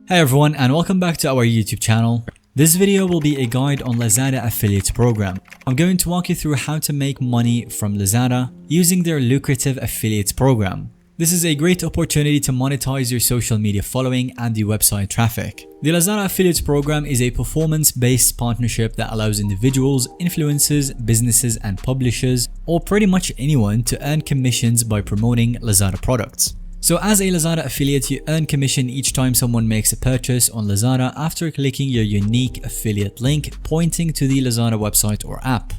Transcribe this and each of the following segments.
Hey everyone, and welcome back to our YouTube channel. This video will be a guide on Lazada affiliate program. I'm going to walk you through how to make money from Lazada using their lucrative affiliate program. This is a great opportunity to monetize your social media following and the website traffic. The Lazada affiliate program is a performance-based partnership that allows individuals, influencers, businesses, and publishers, or pretty much anyone, to earn commissions by promoting Lazada products. So as a Lazada affiliate, you earn commission each time someone makes a purchase on Lazada after clicking your unique affiliate link pointing to the Lazada website or app.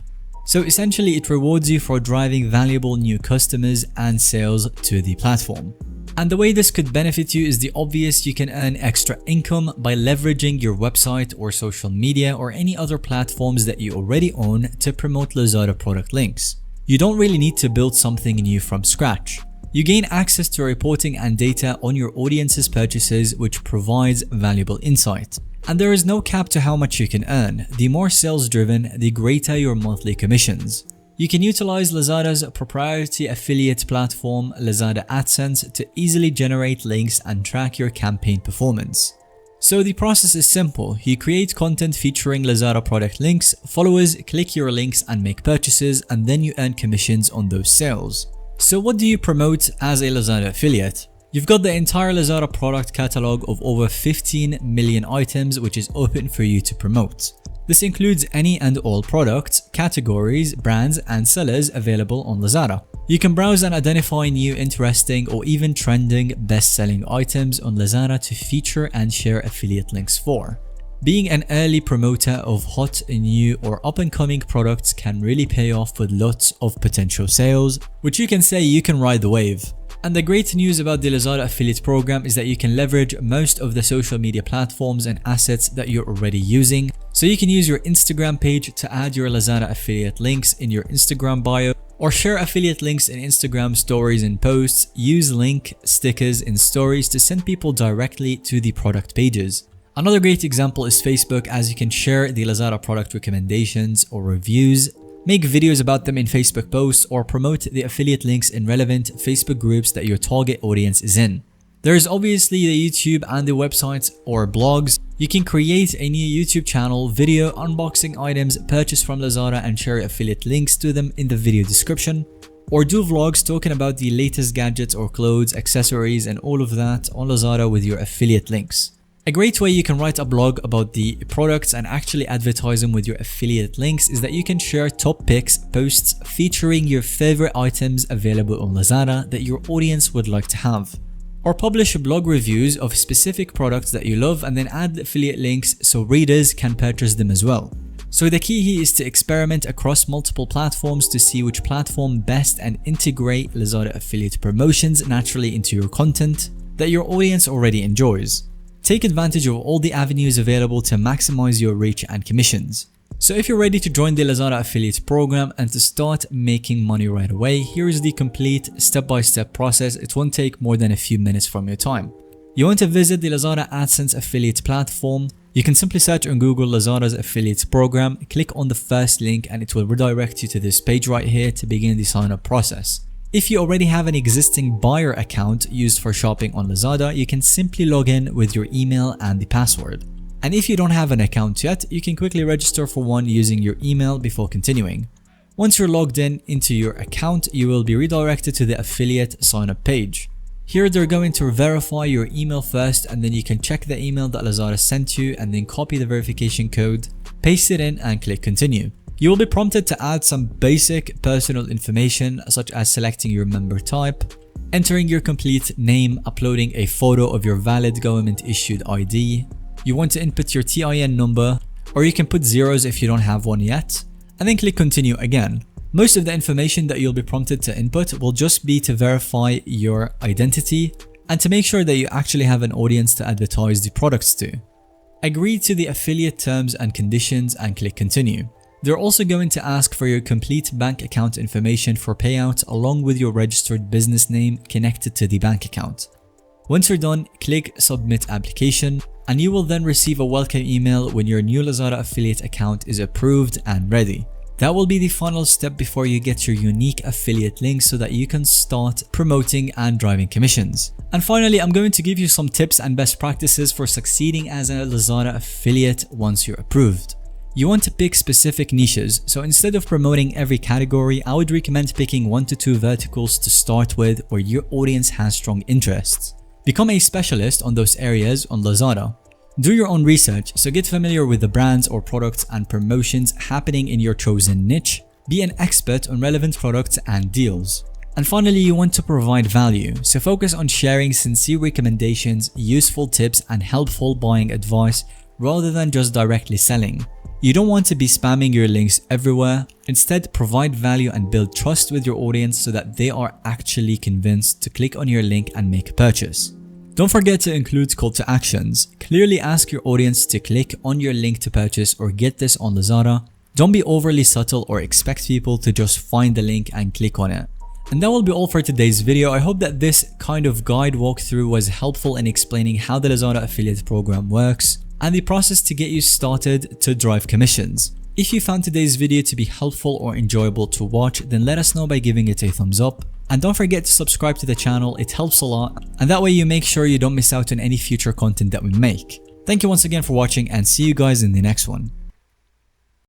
So essentially, it rewards you for driving valuable new customers and sales to the platform. And the way this could benefit you is the obvious: you can earn extra income by leveraging your website or social media or any other platforms that you already own to promote Lazada product links. You don't really need to build something new from scratch. You gain access to reporting and data on your audience's purchases, which provides valuable insight. And there is no cap to how much you can earn. The more sales driven, the greater your monthly commissions. You can utilize Lazada's proprietary affiliate platform, Lazada AdSense, to easily generate links and track your campaign performance. So the process is simple. You create content featuring Lazada product links, followers click your links and make purchases, and then you earn commissions on those sales. So what do you promote as a Lazada affiliate? You've got the entire Lazada product catalog of over 15 million items, which is open for you to promote. This includes any and all products, categories, brands, and sellers available on Lazada. You can browse and identify new, interesting, or even trending best-selling items on Lazada to feature and share affiliate links for. Being an early promoter of hot, new, or up-and-coming products can really pay off with lots of potential sales, which you can say you can ride the wave. And the great news about the Lazada affiliate program is that you can leverage most of the social media platforms and assets that you're already using. So you can use your Instagram page to add your Lazada affiliate links in your Instagram bio, or share affiliate links in Instagram stories and posts. Use link stickers in stories to send people directly to the product pages. Another great example is Facebook, as you can share the Lazada product recommendations or reviews, make videos about them in Facebook posts, or promote the affiliate links in relevant Facebook groups that your target audience is in. There is obviously the YouTube and the websites or blogs. You can create a new YouTube channel, video unboxing items purchased from Lazada and share affiliate links to them in the video description, or do vlogs talking about the latest gadgets or clothes, accessories, and all of that on Lazada with your affiliate links. A great way you can write a blog about the products and actually advertise them with your affiliate links is that you can share top picks posts featuring your favorite items available on Lazada that your audience would like to have. Or publish blog reviews of specific products that you love and then add affiliate links so readers can purchase them as well. So the key here is to experiment across multiple platforms to see which platform best and integrate Lazada affiliate promotions naturally into your content that your audience already enjoys. Take advantage of all the avenues available to maximize your reach and commissions. So if you're ready to join the Lazada affiliate program and to start making money right away, here is the complete step-by-step process. It won't take more than a few minutes from your time. You want to visit the Lazada AdSense affiliate platform. You can simply search on Google Lazada's affiliate program, click on the first link, and it will redirect you to this page right here to begin the sign-up process. If you already have an existing buyer account used for shopping on Lazada, you can simply log in with your email and the password. And if you don't have an account yet, you can quickly register for one using your email before continuing. Once you're logged in into your account, you will be redirected to the affiliate sign-up page. Here they're going to verify your email first, and then you can check the email that Lazada sent you and then copy the verification code, paste it in, and click continue. You will be prompted to add some basic personal information such as selecting your member type, entering your complete name, uploading a photo of your valid government issued ID. You want to input your TIN number, or you can put zeros if you don't have one yet, and then click continue again. Most of the information that you'll be prompted to input will just be to verify your identity and to make sure that you actually have an audience to advertise the products to. Agree to the affiliate terms and conditions and click continue. They're also going to ask for your complete bank account information for payout along with your registered business name connected to the bank account. Once you're done, click submit application, and you will then receive a welcome email when your new Lazada affiliate account is approved and ready. That will be the final step before you get your unique affiliate link so that you can start promoting and driving commissions. And finally, I'm going to give you some tips and best practices for succeeding as a Lazada affiliate once you're approved. You want to pick specific niches, so instead of promoting every category, I would recommend picking 1 to 2 verticals to start with where your audience has strong interests. Become a specialist on those areas on Lazada. Do your own research, so get familiar with the brands or products and promotions happening in your chosen niche. Be an expert on relevant products and deals. And finally, you want to provide value, so focus on sharing sincere recommendations, useful tips, and helpful buying advice rather than just directly selling. You don't want to be spamming your links everywhere. Instead, provide value and build trust with your audience so that they are actually convinced to click on your link and make a purchase. Don't forget to include call to actions. Clearly ask your audience to click on your link to purchase or get this on Lazada. Don't be overly subtle or expect people to just find the link and click on it. And that will be all for today's video. I hope that this kind of guide walkthrough was helpful in explaining how the Lazada affiliate program works and the process to get you started to drive commissions. If you found today's video to be helpful or enjoyable to watch, then let us know by giving it a thumbs up. And don't forget to subscribe to the channel, it helps a lot, and that way you make sure you don't miss out on any future content that we make. Thank you once again for watching and see you guys in the next one.